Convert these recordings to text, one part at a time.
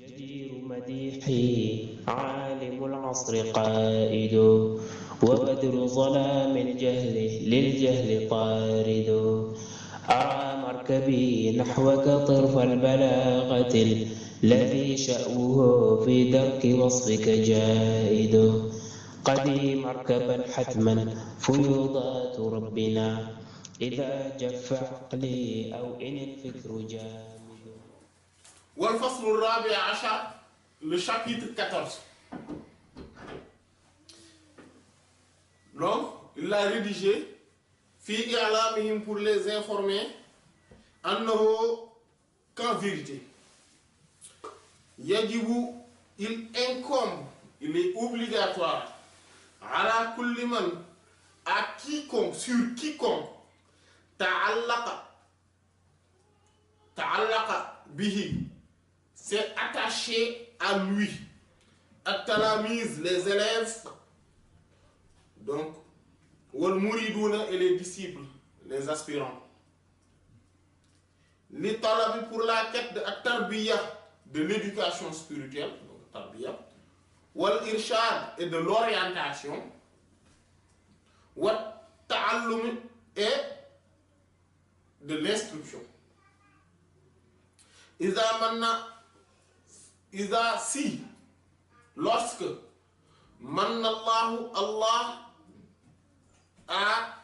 جدير مديحي عالم العصر قائد وبدر ظلام الجهل للجهل طارد أرى مركبي نحوك طرف البلاغة الذي شأوه في درك وصفك جائد قدي مركبا حتما فيوضات ربنا إذا جف عقلي أو إن الفكر جامد. والفصل الرابع عشر, le chapitre 14. Donc, il l'a rédigé, fi i'lamihim, pour les informer, annahu, qu'en vérité, yajibu, il incombe, il est obligatoire, ala kulli man, à quiconque, sur quiconque, ta'allaqa bihi, c'est attaché à lui, at-talamiz, les élèves, donc, wal muridouna, et les disciples, les aspirants. Li talabi, pour la quête de at-tarbiya, de l'éducation spirituelle, donc tarbiya, wal irshad, et de l'orientation, wat ta'allum, et de l'instruction. Iza si, lorsque Mannallahu, Allah a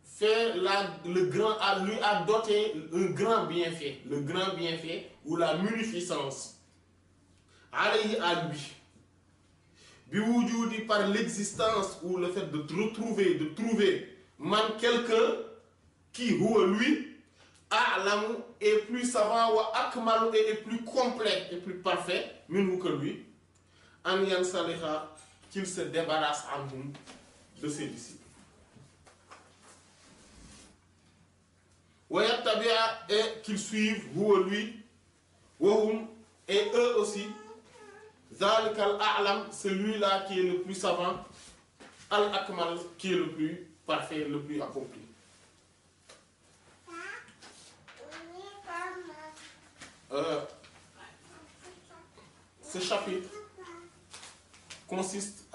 fait le grand, lui a doté un grand bienfait, le grand bienfait ou la munificence, alayhi, à lui, biwujudi, par l'existence ou le fait de trouver man quelqu'un qui, huwa lui, a'lamu, est plus savant, wa akmalu, et est plus complet et plus parfait, minhu que lui, an yansaliha, qu'il se débarrasse anhum, de ses disciples. Wa yattabi'a, et qu'ils suivent, huwa lui, wa hum, et eux aussi, zalikal a'lam, celui-là qui est le plus savant, al akmal, qui est le plus parfait, le plus accompli. Ce chapitre consiste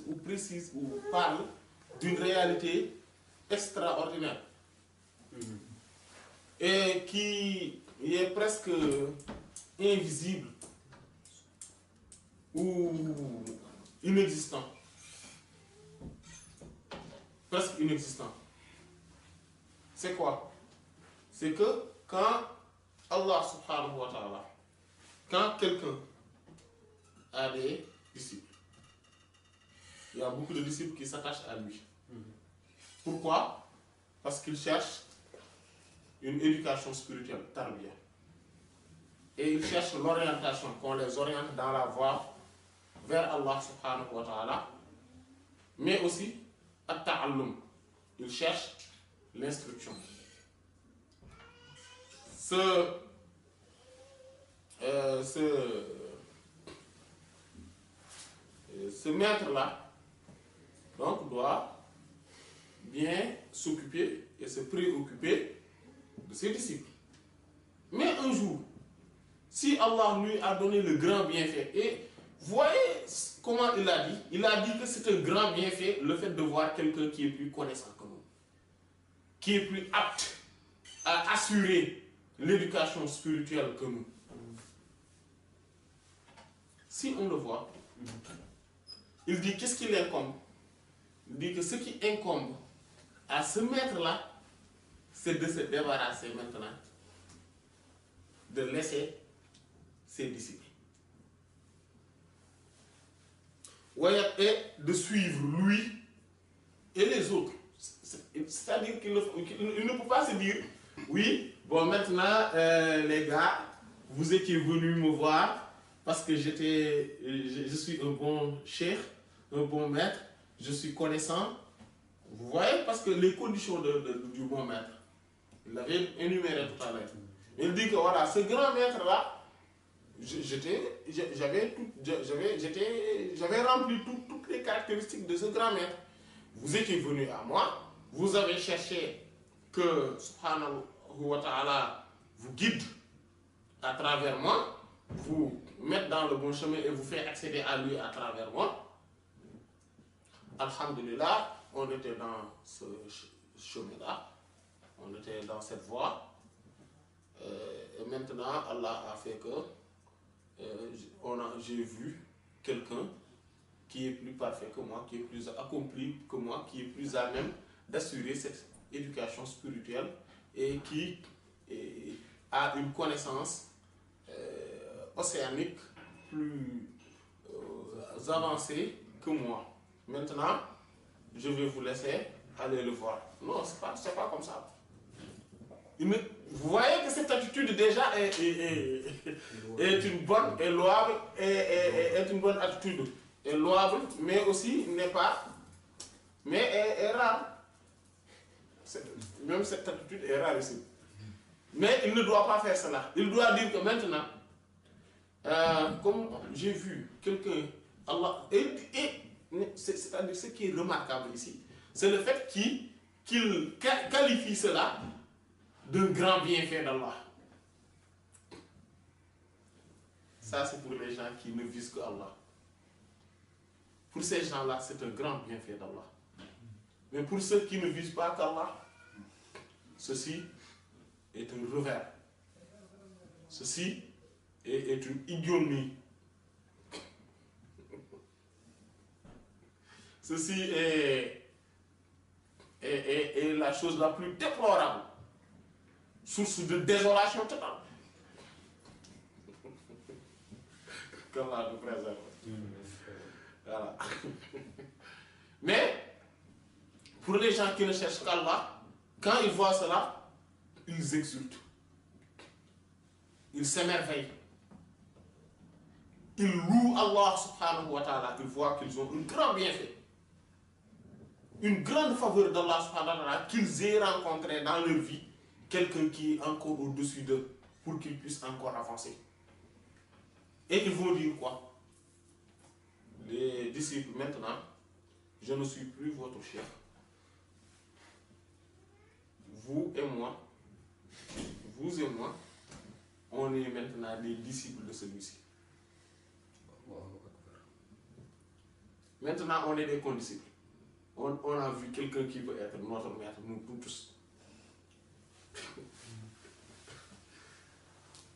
ou précise ou parle d'une réalité extraordinaire et qui est presque invisible ou inexistant. Presque inexistant. C'est quoi? C'est que quand Allah subhanahu wa ta'ala, quand quelqu'un a des disciples, il y a beaucoup de disciples qui s'attachent à lui. Pourquoi? Parce qu'ils cherchent une éducation spirituelle, tarbiya. Et ils cherchent l'orientation, qu'on les oriente dans la voie vers Allah subhanahu wa ta'ala, mais aussi at-ta'allum. Ils cherchent l'instruction. Ce maître-là, donc, doit bien s'occuper et se préoccuper de ses disciples. Mais un jour, si Allah lui a donné le grand bienfait, et voyez comment il a dit que c'est un grand bienfait, le fait de voir quelqu'un qui est plus connaissant que nous, qui est plus apte à assurer l'éducation spirituelle que nous. Si on le voit, il dit qu'est-ce qui l'incombe? Il dit que ce qui incombe à ce maître-là, c'est de se débarrasser maintenant, de laisser ses disciples. Et de suivre lui et les autres. C'est-à-dire qu'il ne peut pas se dire, oui, bon maintenant les gars, vous étiez venus me voir parce que je suis un bon cheikh, un bon maître, je suis connaissant. Vous voyez, parce que les conditions du bon maître, il l'avait énuméré tout à l'heure. Il dit que voilà, ce grand maître-là, j'avais rempli toutes les caractéristiques de ce grand maître. Vous étiez venu à moi, vous avez cherché que, subhanallah, wa ta'ala vous guide à travers moi, vous met dans le bon chemin et vous fait accéder à lui à travers moi, alhamdulillah, on était dans ce chemin-là, on était dans cette voie, et maintenant Allah a fait que j'ai vu quelqu'un qui est plus parfait que moi, qui est plus accompli que moi, qui est plus à même d'assurer cette éducation spirituelle et qui a une connaissance océanique plus avancée que moi. Maintenant, je vais vous laisser aller le voir. Non, c'est pas comme ça. Vous voyez que cette attitude déjà est une bonne et louable, est une bonne attitude, est louable, mais aussi n'est pas, mais est rare. Même cette attitude est rare ici. Mais il ne doit pas faire cela. Il doit dire que maintenant, comme j'ai vu quelqu'un, Allah, c'est-à-dire ce qui est remarquable ici, c'est le fait qu'il qualifie cela d'un grand bienfait d'Allah. Ça, c'est pour les gens qui ne visent que Allah. Pour ces gens-là, c'est un grand bienfait d'Allah. Mais pour ceux qui ne visent pas qu'Allah, ceci est un revers. Ceci est une ignominie. Ceci est la chose la plus déplorable. Source de désolation totale. Qu'Allah nous préserve. Voilà. Mais, pour les gens qui ne cherchent qu'Allah, quand ils voient cela, ils exultent. Ils s'émerveillent. Ils louent Allah subhanahu wa ta'ala. Ils voient qu'ils ont un grand bienfait. Une grande faveur d'Allah subhanahu wa ta'ala qu'ils aient rencontré dans leur vie quelqu'un qui est encore au-dessus d'eux pour qu'ils puissent encore avancer. Et ils vont dire quoi? Les disciples, maintenant, je ne suis plus votre chef. Vous et moi, on est maintenant des disciples de celui-ci. Maintenant, on est des condisciples. On a vu quelqu'un qui peut être notre maître, nous tous.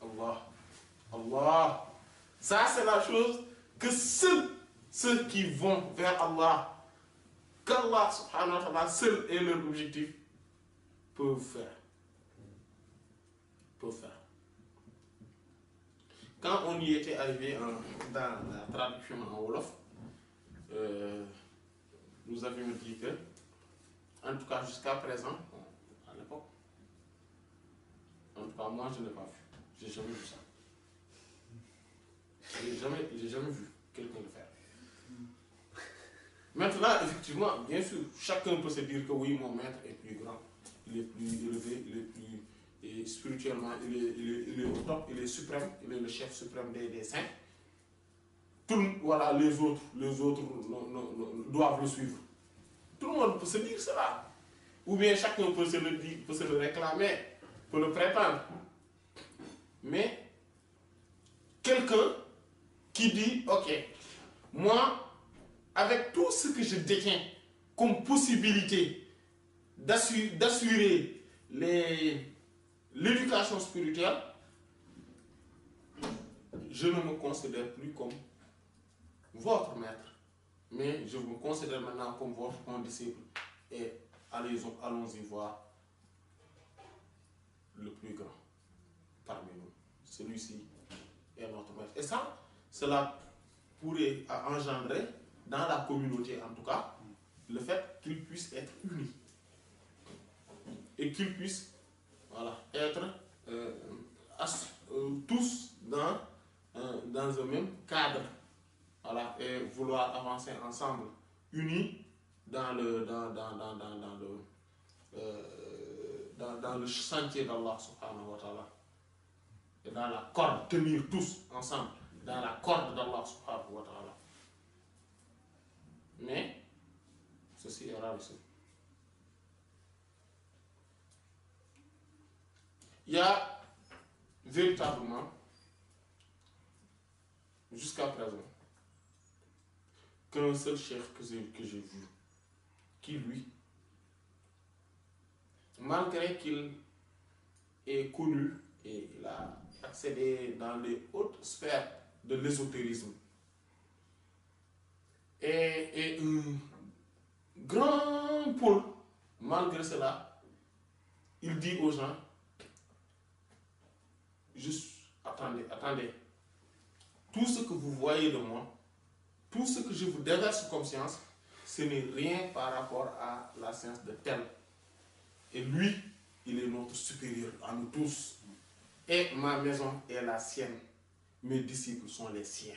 Allah. Ça, c'est la chose que seuls ceux qui vont vers Allah, qu'Allah subhanahu wa ta'ala seul est leur objectif, peuvent faire. Quand on y était arrivé dans la traduction en Wolof, nous avions dit que, en tout cas jusqu'à présent, à l'époque, en tout cas moi je n'ai pas vu, j'ai jamais vu ça. J'ai jamais vu quelqu'un le faire. Maintenant, effectivement, bien sûr, chacun peut se dire que oui, mon maître est plus grand, il est plus élevé, il est plus... Et spirituellement, il est au top, il est suprême, il est le chef suprême des saints. Voilà, les autres doivent le suivre. Tout le monde peut se dire cela. Ou bien chacun peut se le dire, peut se le réclamer, peut le prétendre. Mais quelqu'un qui dit, ok, moi, avec tout ce que je détiens comme possibilité d'assurer l'éducation spirituelle, je ne me considère plus comme votre maître, mais je me considère maintenant comme votre condisciple. Et allons-y voir le plus grand parmi nous. Celui-ci est notre maître. Et ça, cela pourrait engendrer dans la communauté, en tout cas, le fait qu'ils puissent être unis. Et qu'ils puissent être tous dans un même cadre. Voilà, et vouloir avancer ensemble, unis dans le sentier d'Allah subhanahu wa ta'ala. Et dans la corde, tenir tous ensemble, dans la corde d'Allah subhanahu wa ta'ala. Mais, ceci est rarissime. il y a véritablement, jusqu'à présent, qu'un seul cheikh que j'ai vu, qui lui, malgré qu'il est connu et il a accédé dans les hautes sphères de l'ésotérisme, et un grand pôle, malgré cela, il dit aux gens, juste attendez, tout ce que vous voyez de moi, tout ce que je vous déverse comme science, ce n'est rien par rapport à la science de tel. Et lui, il est notre supérieur à nous tous. Et ma maison est la sienne. Mes disciples sont les siens.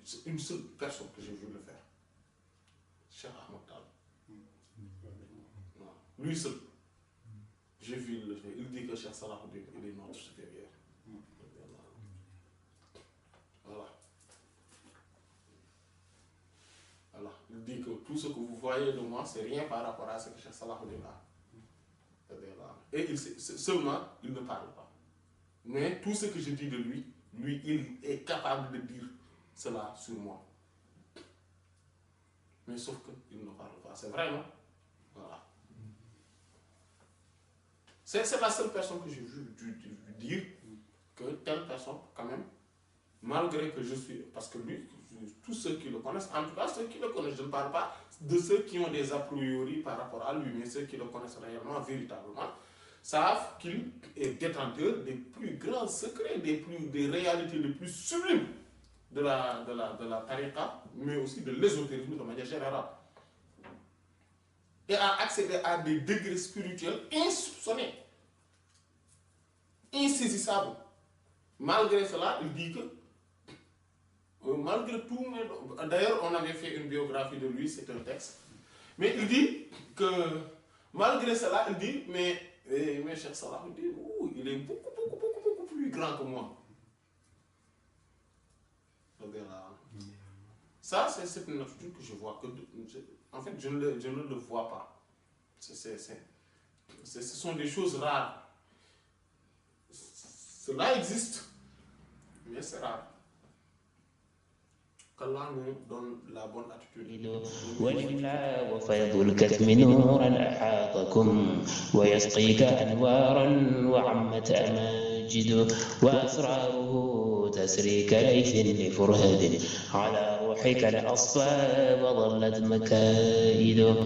C'est une seule personne que j'ai vu le faire. Cheikh Ahmad Tal. Lui seul. J'ai vu le faire. Il dit que Cheikh Salahuddin, il est notre supérieur. Voilà. Voilà. Il dit que tout ce que vous voyez de moi, c'est rien par rapport à ce que Cheikh Salahuddin a. Et seulement, il ne parle pas. Mais tout ce que je dis de lui, il est capable de dire cela sur moi. Mais sauf qu'il ne parle pas. C'est vrai, non? Voilà. C'est la seule personne que j'ai vu dire que telle personne, quand même, malgré que je suis... Parce que lui, tous ceux qui le connaissent, en tout cas ceux qui le connaissent, je ne parle pas de ceux qui ont des a priori par rapport à lui, mais ceux qui le connaissent réellement, véritablement, savent qu'il est détenteur des plus grands secrets, des réalités les plus sublimes de la tariqa, mais aussi de l'ésotérisme de manière générale. Et a accédé à des degrés spirituels insoupçonnés, insaisissables. Malgré cela, il dit que, malgré tout, d'ailleurs on avait fait une biographie de lui, c'est un texte, mais il dit que, malgré cela, il dit, mais Cheikh Salah, il est beaucoup plus grand que moi. Ça, c'est une attitude que je vois. En fait, je ne le vois pas. Ce sont des choses rares. Cela existe, mais c'est rare. qu'Allah nous donne la bonne attitude. ولله وفيض الكتم نورا أحاطكم ويسقيك أنوارا وعمت أماجد وأسراره تسري كليث لفرهد على روحك الأصفى وظلت مكائد.